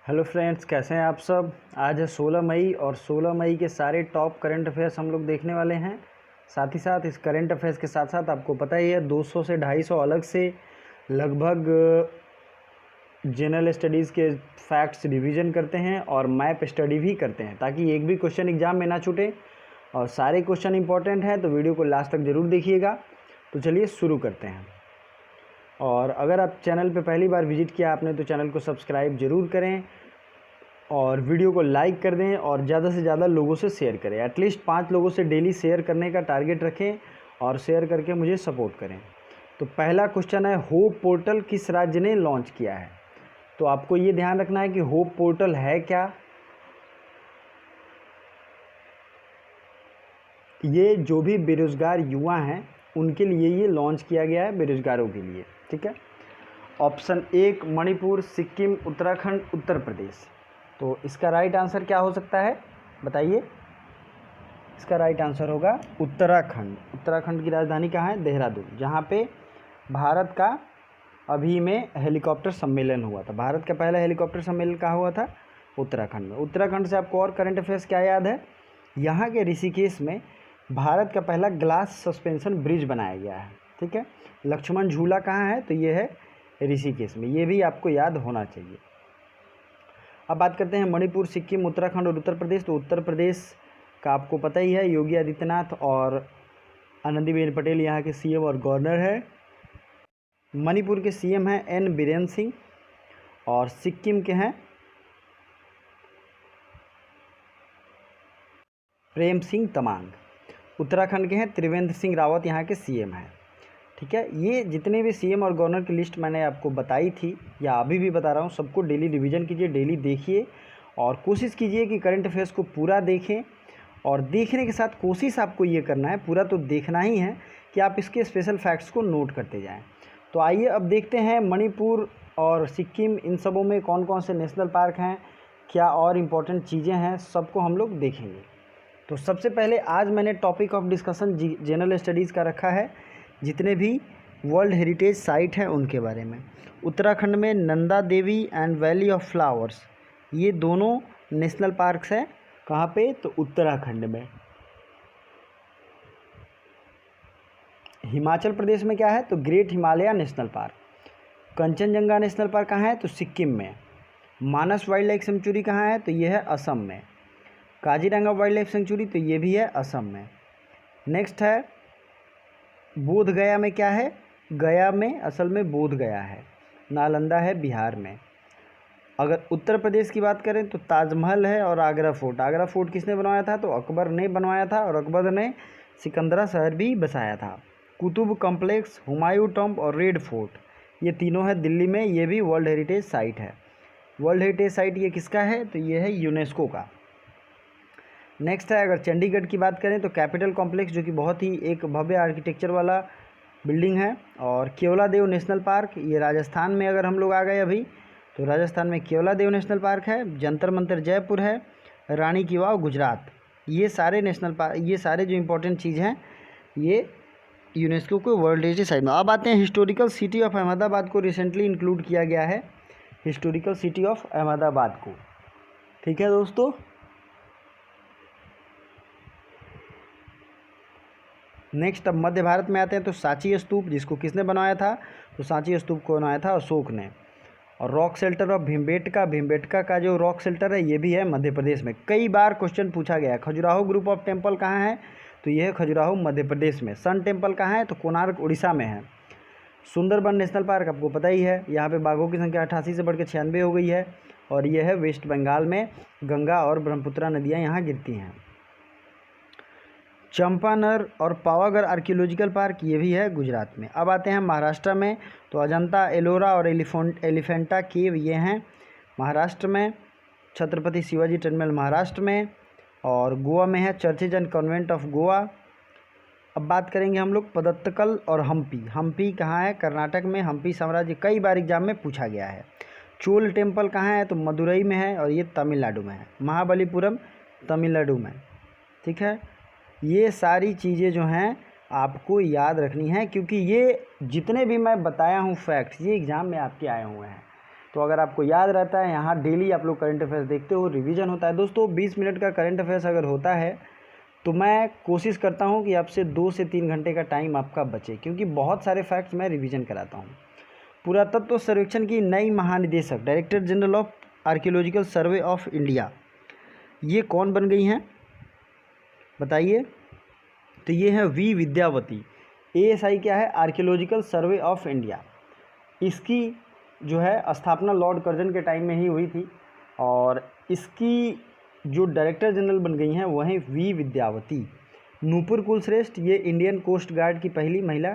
Hello friends, कैसे हैं आप सब। आज है 16 मई और 16 मई के सारे टॉप करंट अफेयर्स हम लोग देखने वाले हैं। साथ ही साथ इस करंट अफेयर्स के साथ साथ आपको पता ही है 200 से 250 अलग से लगभग जनरल स्टडीज़ के फैक्ट्स रिवीजन करते हैं और मैप स्टडी भी करते हैं ताकि एक भी क्वेश्चन एग्जाम में ना छूटे और सारे क्वेश्चन इंपॉर्टेंट हैं। तो वीडियो को लास्ट तक ज़रूर देखिएगा। तो चलिए शुरू करते हैं। और अगर आप चैनल पे पहली बार विजिट किया आपने तो चैनल को सब्सक्राइब ज़रूर करें और वीडियो को लाइक कर दें और ज़्यादा से ज़्यादा लोगों से शेयर करें। एटलीस्ट 5 लोगों से डेली शेयर करने का टारगेट रखें और शेयर करके मुझे सपोर्ट करें। तो पहला क्वेश्चन है, होप पोर्टल किस राज्य ने लॉन्च किया है। तो आपको ये ध्यान रखना है कि होप पोर्टल है क्या। ये जो भी बेरोज़गार युवा हैं उनके लिए ये लॉन्च किया गया है, बेरोज़गारों के लिए। ठीक है। ऑप्शन 1 मणिपुर, सिक्किम, उत्तराखंड, उत्तर प्रदेश। तो इसका राइट आंसर क्या हो सकता है बताइए। इसका राइट आंसर होगा उत्तराखंड। उत्तराखंड की राजधानी कहाँ है? देहरादून, जहाँ पे भारत का अभी में हेलीकॉप्टर सम्मेलन हुआ था। भारत का पहला हेलीकॉप्टर सम्मेलन कहाँ हुआ था? उत्तराखंड में। उत्तराखंड से आपको और करंट अफेयर्स क्या याद है? यहाँ के ऋषिकेश में भारत का पहला ग्लास सस्पेंशन ब्रिज बनाया गया है। ठीक है। लक्ष्मण झूला कहाँ है? तो ये है ऋषिकेश में। ये भी आपको याद होना चाहिए। अब बात करते हैं मणिपुर, सिक्किम, उत्तराखंड और उत्तर प्रदेश। तो उत्तर प्रदेश का आपको पता ही है, योगी आदित्यनाथ और आनंदीबेन पटेल यहाँ के सीएम और गवर्नर है। मणिपुर के सीएम हैं एन बीरेन सिंह और सिक्किम के हैं प्रेम सिंह तमांग। उत्तराखंड के हैं त्रिवेंद्र सिंह रावत, यहाँ के सीएम हैं। ठीक है। ये जितने भी सीएम और गवर्नर की लिस्ट मैंने आपको बताई थी या अभी भी बता रहा हूँ, सबको डेली रिवीजन कीजिए, डेली देखिए और कोशिश कीजिए कि करंट अफेयर्स को पूरा देखें। और देखने के साथ कोशिश आपको ये करना है, पूरा तो देखना ही है, कि आप इसके स्पेशल फैक्ट्स को नोट करते जाएँ। तो आइए अब देखते हैं मणिपुर और सिक्किम, इन सबों में कौन कौन से नेशनल पार्क हैं, क्या और इम्पोर्टेंट चीज़ें हैं, सबको हम लोग देखेंगे। तो सबसे पहले आज मैंने topic of discussion general studies का रखा है, जितने भी वर्ल्ड हेरिटेज साइट हैं उनके बारे में। उत्तराखंड में Nanda Devi and valley of flowers, ये दोनों नेशनल पार्क्स हैं। कहाँ पे? तो उत्तराखंड में। हिमाचल प्रदेश में क्या है? तो great Himalaya national park. Kanchenjunga national park कहाँ है? तो सिक्किम में। मानस वाइल्ड लाइफ सेंचुरी कहाँ है? तो ये है असम में। काजीरंगा वाइल्ड लाइफ सेंचुरी, तो ये भी है असम में। नेक्स्ट है बोध गया में। क्या है? गया में असल में बोध गया है। नालंदा है बिहार में। अगर उत्तर प्रदेश की बात करें तो ताजमहल है और आगरा फोर्ट। आगरा फोर्ट किसने बनवाया था? तो अकबर ने बनवाया था और अकबर ने सिकंदरा शहर भी बसाया था। कुतुब कॉम्प्लेक्स, हुमायूं टॉम्ब और रेड फोर्ट, ये तीनों है दिल्ली में। ये भी वर्ल्ड हेरिटेज साइट है। वर्ल्ड हेरिटेज साइट ये किसका है? तो ये है यूनेस्को का। नेक्स्ट है, अगर चंडीगढ़ की बात करें तो कैपिटल कॉम्प्लेक्स, जो कि बहुत ही एक भव्य आर्किटेक्चर वाला बिल्डिंग है। और केवलादेव नेशनल पार्क, ये राजस्थान में अगर हम लोग आ गए अभी, तो राजस्थान में केवलादेव नेशनल पार्क है। जंतर मंतर जयपुर है। रानी की वाव गुजरात। ये सारे नेशनल पार्क, ये सारे जो इम्पोर्टेंट चीज़ हैं, ये यूनेस्को को वर्ल्ड हेरिटेज साइट में। अब आते हैं हिस्टोरिकल सिटी ऑफ अहमदाबाद को रिसेंटली इंक्लूड किया गया है, हिस्टोरिकल सिटी ऑफ अहमदाबाद को। ठीक है दोस्तों। नेक्स्ट अब मध्य भारत में आते हैं तो सांची स्तूप, जिसको किसने बनवाया था? तो सांची स्तूप को बनाया था अशोक ने। और rock shelter of Bhimbetka, Bhimbetka का जो रॉक शेल्टर है ये भी है मध्य प्रदेश में। कई बार क्वेश्चन पूछा गया है। खजुराहो ग्रुप ऑफ टेम्पल कहाँ है? तो ये है खजुराहो मध्य प्रदेश में। सन टेम्पल कहाँ है? तो कोणार्क उड़ीसा में है। सुंदरबन नेशनल पार्क आपको पता ही है, यहाँ पे बाघों की संख्या 88 से बढ़ के 96 हो गई है और ये है वेस्ट बंगाल में। गंगा और ब्रह्मपुत्रा नदियाँ यहाँ गिरती हैं। चंपानर और पावागढ़ आर्कियोलॉजिकल पार्क, ये भी है गुजरात में। अब आते हैं महाराष्ट्र में, तो अजंता, एलोरा और एलिफेंटा केव, ये हैं महाराष्ट्र में। छत्रपति शिवाजी टर्मिनल महाराष्ट्र में। और गोवा में है churches and convent of Goa. अब बात करेंगे हम लोग पदत्तकल और हम्पी। हम्पी कहाँ है? कर्नाटक में। हम्पी साम्राज्य कई बार एग्जाम में पूछा गया है। चोल टेम्पल कहाँ है? तो मदुरई में है और ये तमिलनाडु में है। महाबलीपुरम तमिलनाडु में। ठीक है। ये सारी चीज़ें जो हैं आपको याद रखनी है, क्योंकि ये जितने भी मैं बताया हूँ फैक्ट्स, ये एग्ज़ाम में आपके आए हुए हैं। तो अगर आपको याद रहता है, यहाँ डेली आप लोग करंट अफेयर्स देखते हो, रिवीजन होता है। दोस्तों 20 मिनट का करंट अफेयर्स अगर होता है तो मैं कोशिश करता हूँ कि आपसे 2 से 3 घंटे का टाइम आपका बचे, क्योंकि बहुत सारे फैक्ट्स मैं रिवीजन कराता हूँ। पुरातत्व सर्वेक्षण की नई महानिदेशक, director general of archaeological survey of India, ये कौन बन गई हैं बताइए? तो ये है वी विद्यावती। ASI क्या है? Archaeological survey of India. इसकी जो है स्थापना लॉर्ड कर्जन के टाइम में ही हुई थी, और इसकी जो डायरेक्टर जनरल बन गई हैं वह हैं वी विद्यावती। नूपुर कुलश्रेष्ठ, ये इंडियन कोस्ट गार्ड की पहली महिला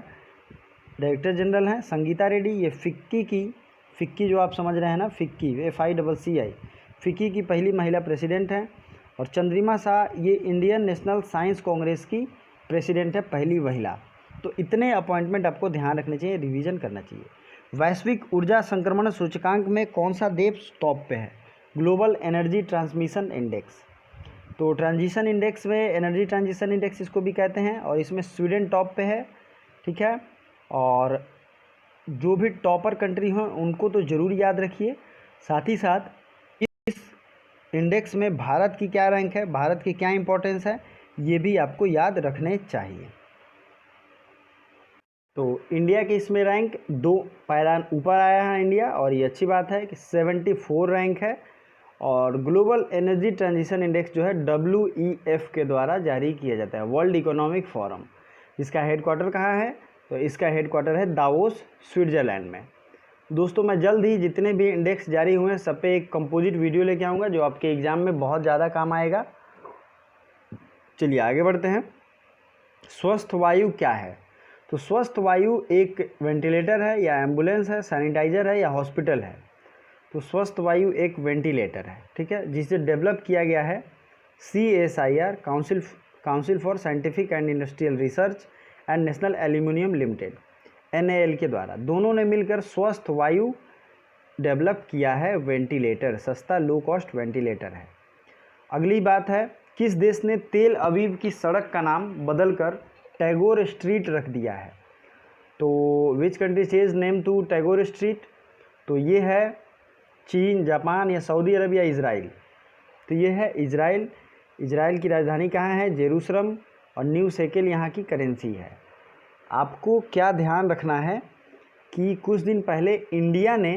डायरेक्टर जनरल हैं। संगीता रेड्डी, ये फिक्की जो आप समझ रहे हैं ना, फिक्की FICCI, फिक्की की पहली महिला प्रेसिडेंट हैं। और चंद्रिमा शाह, ये इंडियन नेशनल साइंस कांग्रेस की प्रेसिडेंट है, पहली महिला। तो इतने अपॉइंटमेंट आपको ध्यान रखने चाहिए, रिवीजन करना चाहिए। वैश्विक ऊर्जा संक्रमण सूचकांक में कौन सा देश टॉप पे है? Global energy transmission index. तो ट्रांजिशन इंडेक्स में एनर्जी ट्रांजिशन इंडेक्स इसको भी कहते हैं, और इसमें स्वीडन टॉप पे है, ठीक है। और जो भी टॉपर कंट्री हों उनको तो ज़रूर याद रखिए। साथ ही साथ इस इंडेक्स में भारत की क्या रैंक है, भारत की क्या इंपॉर्टेंस है, ये भी आपको याद रखने चाहिए। तो इंडिया के इसमें रैंक 2 पायदान ऊपर आया है इंडिया, और ये अच्छी बात है कि 74 रैंक है। और ग्लोबल एनर्जी ट्रांजिशन इंडेक्स जो है WEF के द्वारा जारी किया जाता है, वर्ल्ड इकोनॉमिक फोरम। इसका हेडक्वार्टर कहाँ है? तो इसका हेडक्वार्टर है दावोस, स्विट्ज़रलैंड में। दोस्तों मैं जल्द ही जितने भी इंडेक्स जारी हुए हैं सब पे एक कंपोजिट वीडियो लेके आऊँगा, जो आपके एग्ज़ाम में बहुत ज़्यादा काम आएगा। चलिए आगे बढ़ते हैं। स्वस्थ वायु क्या है? तो स्वस्थ वायु एक वेंटिलेटर है, या एम्बुलेंस है, सैनिटाइज़र है, या हॉस्पिटल है? तो स्वस्थ वायु एक वेंटिलेटर है, ठीक है, जिसे डेवलप किया गया है CSIR, council for scientific and industrial research and national aluminium limited, NAL के द्वारा। दोनों ने मिलकर स्वस्थ वायु डेवलप किया है वेंटिलेटर, सस्ता लो कॉस्ट वेंटिलेटर है। अगली बात है, किस देश ने तेल अवीव की सड़क का नाम बदलकर टैगोर स्ट्रीट रख दिया है? तो which country change name to Tagore street? तो ये है चीन, जापान, या सऊदी अरब, या इज़राइल? तो ये है इज़राइल। इज़राइल की राजधानी कहाँ है? जेरूसलम, और न्यू शेकेल यहाँ की करेंसी है। आपको क्या ध्यान रखना है कि कुछ दिन पहले इंडिया ने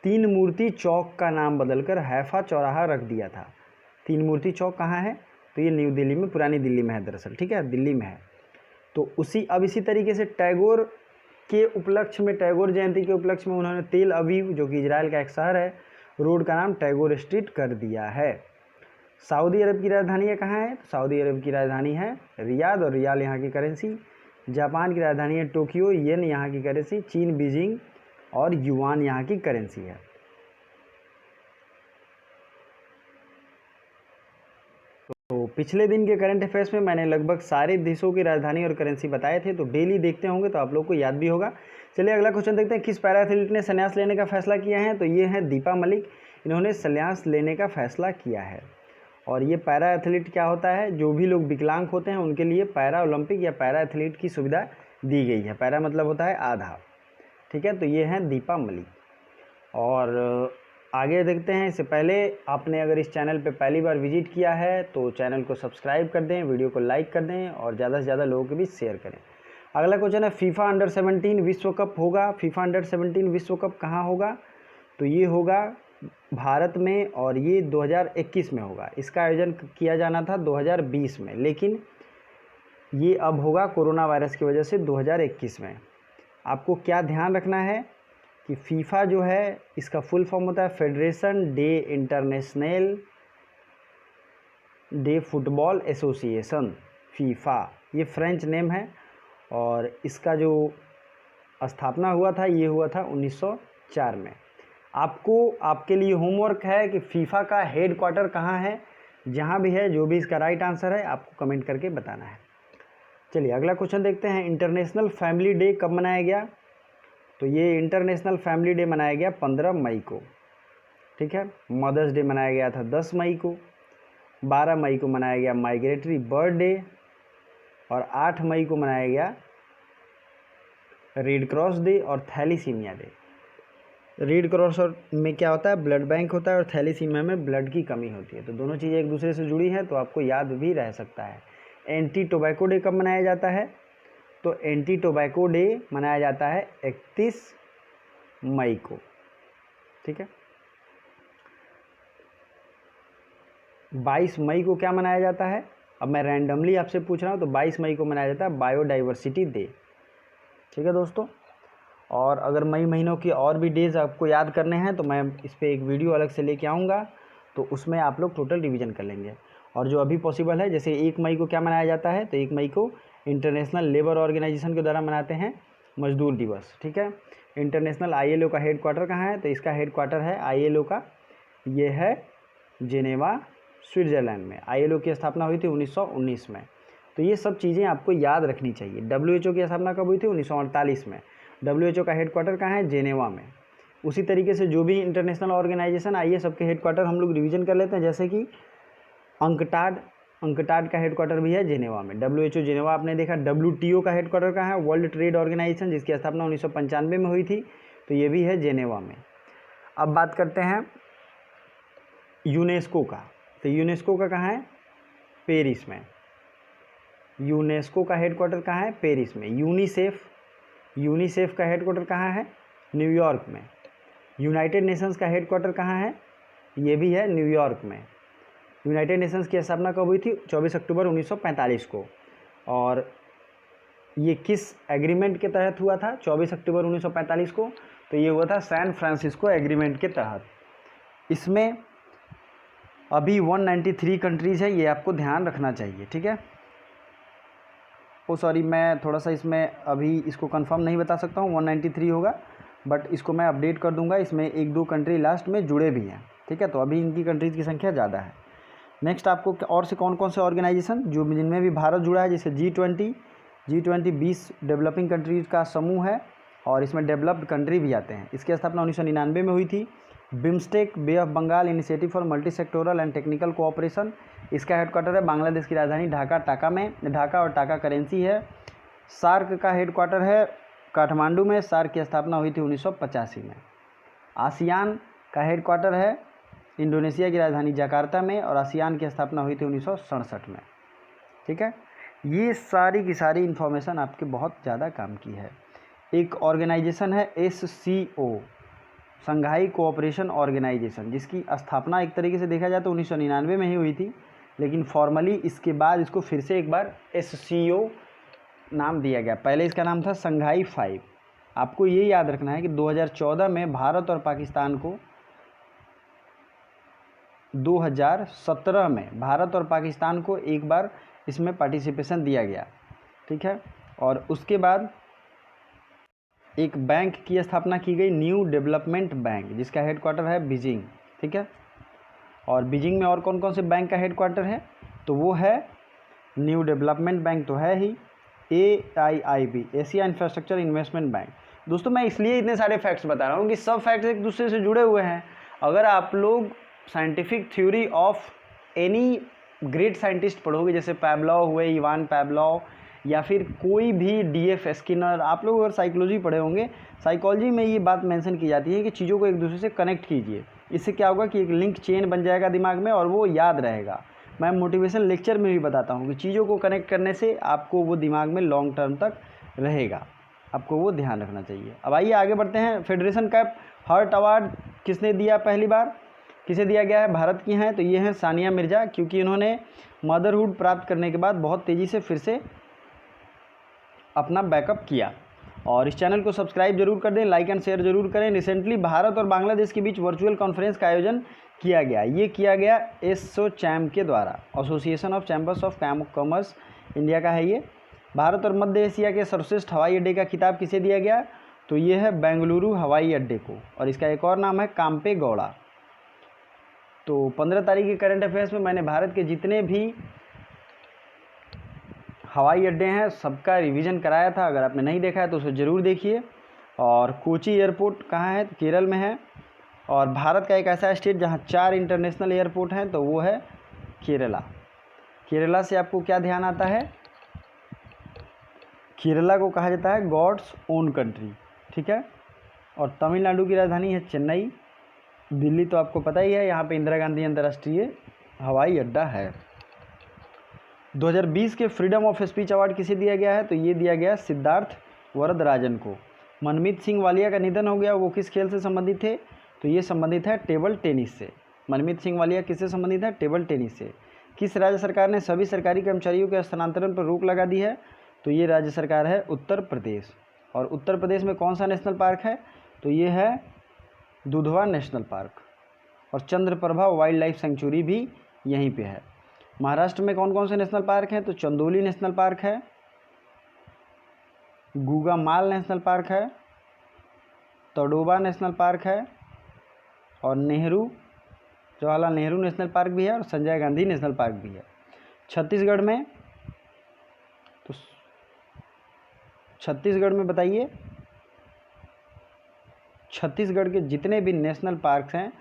3 मूर्ति चौक का नाम बदलकर हैफा चौराहा रख दिया था। 3 मूर्ति चौक कहाँ है? तो ये न्यू दिल्ली में, पुरानी दिल्ली में है दरअसल, ठीक है, दिल्ली में है। तो इसी तरीके से टैगोर के उपलक्ष्य में, टैगोर जयंती के उपलक्ष्य में उन्होंने तेल अवीव, जो कि इजराइल का एक शहर है, रोड का नाम टैगोर स्ट्रीट कर दिया है। सऊदी अरब की राजधानी कहाँ है? सऊदी अरब की राजधानी है रियाद, और रियाल यहाँ की करेंसी। जापान की राजधानी है टोक्यो, येन यहाँ की करेंसी। चीन बीजिंग, और युआन यहाँ की करेंसी है। तो पिछले दिन के करंट अफेयर्स में मैंने लगभग सारे देशों की राजधानी और करेंसी बताए थे, तो डेली देखते होंगे तो आप लोग को याद भी होगा। चलिए अगला क्वेश्चन देखते हैं, किस पैरा एथलीट ने संन्यास लेने का फैसला किया है? तो ये हैं दीपा मलिक, इन्होंने संन्यास लेने का फैसला किया है। और ये पैरा एथलीट क्या होता है? जो भी लोग विकलांग होते हैं उनके लिए पैरा ओलंपिक या पैरा एथलीट की सुविधा दी गई है। पैरा मतलब होता है आधा, ठीक है। तो ये हैं दीपा मलिक। और आगे देखते हैं। इससे पहले आपने अगर इस चैनल पे पहली बार विजिट किया है तो चैनल को सब्सक्राइब कर दें, वीडियो को लाइक कर दें, और ज़्यादा से ज़्यादा लोगों के बीच शेयर करें। अगला क्वेश्चन है, फीफा अंडर 17 विश्व कप होगा। फीफा अंडर 17 विश्व कप कहाँ होगा? तो ये होगा भारत में, और ये 2021 में होगा। इसका आयोजन किया जाना था 2020 में, लेकिन ये अब होगा कोरोना वायरस की वजह से 2021 में। आपको क्या ध्यान रखना है कि फीफा जो है, इसका फुल फॉर्म होता है federation day international day football association, FIFA. ये फ्रेंच नेम है, और इसका जो स्थापना हुआ था ये हुआ था 1904 में। आपको, आपके लिए होमवर्क है कि फीफा का हेड क्वार्टर कहाँ है। जहाँ भी है, जो भी इसका राइट आंसर है आपको कमेंट करके बताना है। चलिए अगला क्वेश्चन देखते हैं, इंटरनेशनल फैमिली डे कब मनाया गया? तो ये इंटरनेशनल फैमिली डे मनाया गया 15 मई को, ठीक है। मदर्स डे मनाया गया था 10 मई को। 12 मई को मनाया गया माइग्रेटरी बर्ड डे, और 8 मई को मनाया गया रेड क्रॉस डे और थैलीसीमिया डे। रेड क्रॉस और में क्या होता है, ब्लड बैंक होता है, और थैलेसीमिया में ब्लड की कमी होती है। तो दोनों चीज़ें एक दूसरे से जुड़ी हैं, तो आपको याद भी रह सकता है। एंटी टोबैको डे कब मनाया जाता है? तो एंटी टोबैको डे मनाया जाता है 31 मई को, ठीक है। 22 मई को क्या मनाया जाता है? अब मैं रैंडमली आपसे पूछ रहा हूँ, तो 22 मई को मनाया जाता है बायोडाइवर्सिटी डे, ठीक है दोस्तों। और अगर मई महीनों की और भी डेज़ आपको याद करने हैं तो मैं इस पर एक वीडियो अलग से लेके आऊँगा, तो उसमें आप लोग टोटल रिवीजन कर लेंगे। और जो अभी पॉसिबल है, जैसे 1 मई को क्या मनाया जाता है, तो 1 मई को इंटरनेशनल लेबर ऑर्गेनाइजेशन के द्वारा मनाते हैं मजदूर दिवस, ठीक है। इंटरनेशनल ILO का हेड क्वार्टर कहाँ है? तो इसका हेड क्वार्टर है ILO का, ये है जेनेवा स्विट्ज़रलैंड में। ILO की स्थापना हुई थी 1919 में। तो ये सब चीज़ें आपको याद रखनी चाहिए। WHO की स्थापना कब हुई थी? 1948 में। WHO का हेड क्वार्टर कहाँ है? जेनेवा में। उसी तरीके से जो भी इंटरनेशनल ऑर्गेनाइजेशन आई है, सबके हेड क्वार्टर हम लोग रिवीजन कर लेते हैं। जैसे कि अंकटाड का हेड क्वार्टर भी है जेनेवा में। WHO जेनेवा आपने देखा। WTO का हेड क्वार्टर कहाँ है? वर्ल्ड ट्रेड ऑर्गेनाइजेशन, जिसकी स्थापना 1995 में हुई थी, तो ये भी है जेनेवा में। अब बात करते हैं यूनेस्को का। तो यूनेस्को का कहाँ है? पेरिस में। यूनेस्को का हेड क्वार्टर कहाँ है? पेरिस में। यूनिसेफ का हेड क्वार्टर कहाँ है? न्यूयॉर्क में। यूनाइटेड नेशंस का हेड क्वार्टर कहाँ है? ये भी है न्यूयॉर्क में। यूनाइटेड नेशंस की स्थापना कब हुई थी? 24 अक्टूबर 1945 को। और ये किस एग्रीमेंट के तहत हुआ था 24 अक्टूबर 1945 को? तो ये हुआ था सैन फ्रांसिस्को एग्रीमेंट के तहत। इसमें अभी 193 कंट्रीज़ है, ये आपको ध्यान रखना चाहिए, ठीक है। सॉरी, मैं थोड़ा सा इसमें अभी इसको कंफर्म नहीं बता सकता हूँ 193 होगा, बट इसको मैं अपडेट कर दूंगा। इसमें 1-2 कंट्री लास्ट में जुड़े भी हैं, ठीक है। तो अभी इनकी कंट्रीज़ की संख्या ज़्यादा है। नेक्स्ट आपको और से कौन कौन से ऑर्गेनाइजेशन जो जिनमें भी भारत जुड़ा है, जैसे G20 20 डेवलपिंग कंट्रीज़ का समूह है, और इसमें डेवलप्ड कंट्री भी आते हैं। इसकी स्थापना 1999 में हुई थी। BIMSTEC, bay of Bengal initiative for multi sectoral and technical cooperation, इसका हेडक्वार्टर है बांग्लादेश की राजधानी ढाका, ढाका और टाका करेंसी है। सार्क का हेडक्वार्टर है काठमांडू में। सार्क की स्थापना हुई थी 1985 में। आसियान का हेडक्वार्टर है इंडोनेशिया की राजधानी जकार्ता में, और आसियान की स्थापना हुई थी 1967 में, ठीक है। ये सारी की सारी इन्फॉर्मेशन आपके बहुत ज़्यादा काम की है। एक ऑर्गेनाइजेशन है SCO, संघाई कोऑपरेशन ऑर्गेनाइजेशन, जिसकी स्थापना एक तरीके से देखा जाए तो 1999 में ही हुई थी, लेकिन फॉर्मली इसके बाद इसको फिर से एक बार SCO नाम दिया गया। पहले इसका नाम था संघाई 5। आपको ये याद रखना है कि 2014 में भारत और पाकिस्तान को 2017 में भारत और पाकिस्तान को एक बार इसमें पार्टिसिपेशन दिया गया, ठीक है। और उसके बाद एक बैंक की स्थापना की गई, न्यू डेवलपमेंट बैंक, जिसका हेडक्वार्टर है बीजिंग, ठीक है। और बीजिंग में और कौन कौन से बैंक का हेडक्वार्टर है? तो वो है न्यू डेवलपमेंट बैंक तो है ही, AIIB, Asia infrastructure investment bank. दोस्तों मैं इसलिए इतने सारे फैक्ट्स बता रहा हूँ कि सब फैक्ट्स एक दूसरे से जुड़े हुए हैं। अगर आप लोग scientific theory of any great scientist पढ़ोगे, जैसे पैवलोव हुए, इवान पैवलोव, या फिर कोई भी DF स्किनर, आप लोग अगर साइकोलॉजी पढ़े होंगे, साइकोलॉजी में ये बात मेंशन की जाती है कि चीज़ों को एक दूसरे से कनेक्ट कीजिए। इससे क्या होगा कि एक लिंक चेन बन जाएगा दिमाग में और वो याद रहेगा। मैं मोटिवेशन लेक्चर में भी बताता हूँ कि चीज़ों को कनेक्ट करने से आपको वो दिमाग में लॉन्ग टर्म तक रहेगा, आपको वो ध्यान रखना चाहिए। अब आइए आगे बढ़ते हैं। फेडरेशन कप हार्ट अवार्ड किसने दिया? पहली बार किसे दिया गया है? भारत की हैं, तो ये हैं सानिया मिर्ज़ा, क्योंकि इन्होंने मदरहुड प्राप्त करने के बाद बहुत तेज़ी से फिर से अपना बैकअप किया। और इस चैनल को सब्सक्राइब जरूर कर दें, लाइक एंड शेयर जरूर करें। रिसेंटली भारत और बांग्लादेश के बीच वर्चुअल कॉन्फ्रेंस का आयोजन किया गया। ये किया गया ASSOCHAM के द्वारा, association of chambers of commerce India का है ये। भारत और मध्य एशिया के सर्वश्रेष्ठ हवाई अड्डे का खिताब किसे दिया गया? तो ये है बेंगलुरु हवाई अड्डे को, और इसका एक और नाम है काम्पे गौड़ा। तो 15 तारीख के करंट अफेयर्स में मैंने भारत के जितने भी हवाई अड्डे हैं सबका रिवीजन कराया था। अगर आपने नहीं देखा है तो उसे ज़रूर देखिए। और कोची एयरपोर्ट कहाँ है? केरल में है। और भारत का एक ऐसा स्टेट जहाँ 4 इंटरनेशनल एयरपोर्ट हैं, तो वो है केरला। केरला से आपको क्या ध्यान आता है? केरला को कहा जाता है गॉड्स ओन कंट्री, ठीक है। और तमिलनाडु की राजधानी है चेन्नई। दिल्ली तो आपको पता ही है, यहाँ पे इंदिरा गांधी अंतर्राष्ट्रीय हवाई अड्डा है। 2020 के फ्रीडम ऑफ स्पीच अवार्ड किसे दिया गया है? तो ये दिया गया सिद्धार्थ वरदराजन को। मनमीत सिंह वालिया का निधन हो गया, वो किस खेल से संबंधित थे? तो ये संबंधित है टेबल टेनिस से। मनमीत सिंह वालिया किससे संबंधित है? टेबल टेनिस से। किस राज्य सरकार ने सभी सरकारी कर्मचारियों के स्थानांतरण पर रोक लगा दी है? तो ये राज्य सरकार है उत्तर प्रदेश। और उत्तर प्रदेश में कौन सा नेशनल पार्क है? तो ये है दुधवा नेशनल पार्क। और चंद्रप्रभा वाइल्ड लाइफ सेंचुरी भी यहीं पे है। महाराष्ट्र में कौन कौन से नेशनल पार्क हैं? तो चंदोली नेशनल पार्क है, गुगामाल नेशनल पार्क है, तडोबा नेशनल पार्क है, और जवाहरलाल नेहरू नेशनल पार्क भी है, और संजय गांधी नेशनल पार्क भी है। छत्तीसगढ़ में बताइए, छत्तीसगढ़ के जितने भी नेशनल पार्क्स हैं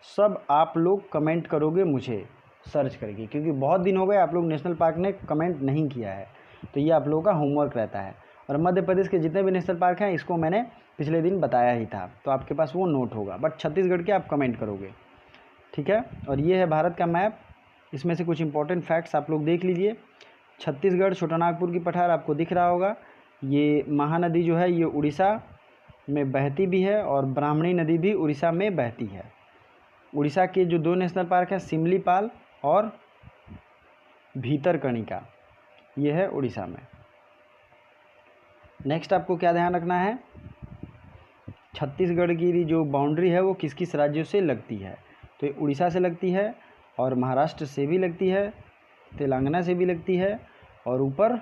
सब आप लोग कमेंट करोगे मुझे सर्च करके, क्योंकि बहुत दिन हो गए आप लोग नेशनल पार्क ने कमेंट नहीं किया है, तो ये आप लोगों का होमवर्क रहता है। और मध्य प्रदेश के जितने भी नेशनल पार्क हैं इसको मैंने पिछले दिन बताया ही था, तो आपके पास वो नोट होगा, बट छत्तीसगढ़ के आप कमेंट करोगे, ठीक है। और ये है भारत का मैप, इसमें से कुछ इंपॉर्टेंट फैक्ट्स आप लोग देख लीजिए। छत्तीसगढ़ छोटानागपुर की पठार आपको दिख रहा होगा। ये महानदी जो है ये उड़ीसा में बहती भी है, और ब्राह्मणी नदी भी उड़ीसा में बहती है। उड़ीसा के जो 2 नेशनल पार्क हैं सिमलीपाल और भीतरकनिका, ये है उड़ीसा में। नेक्स्ट आपको क्या ध्यान रखना है, छत्तीसगढ़ की जो बाउंड्री है वो किस किस राज्यों से लगती है? तो ये उड़ीसा से लगती है, और महाराष्ट्र से भी लगती है, तेलंगाना से भी लगती है, और ऊपर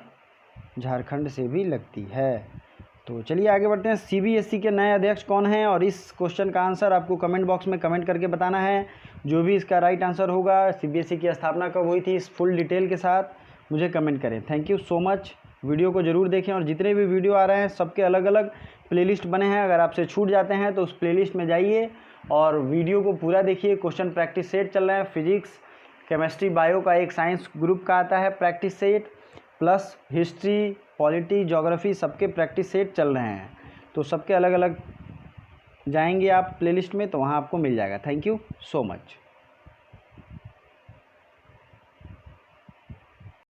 झारखंड से भी लगती है। तो चलिए आगे बढ़ते हैं। सीबीएसई के नए अध्यक्ष कौन हैं? और इस क्वेश्चन का आंसर आपको कमेंट बॉक्स में कमेंट करके बताना है। जो भी इसका राइट आंसर होगा, सीबीएसई की स्थापना कब हुई थी, इस फुल डिटेल के साथ मुझे कमेंट करें। Thank you so much. Video को ज़रूर देखें, और जितने भी वीडियो आ रहे हैं सबके अलग अलग प्लेलिस्ट बने हैं। अगर आपसे छूट जाते हैं तो उस प्लेलिस्ट में जाइए और वीडियो को पूरा देखिए। क्वेश्चन प्रैक्टिस सेट चल रहे हैं, फिजिक्स, केमिस्ट्री, बायो का एक साइंस ग्रुप का आता है practice set, plus history, polity, geography, सबके प्रैक्टिस सेट चल रहे हैं। तो सबके अलग अलग जाएंगे आप प्लेलिस्ट में, तो वहाँ आपको मिल जाएगा। Thank you so much.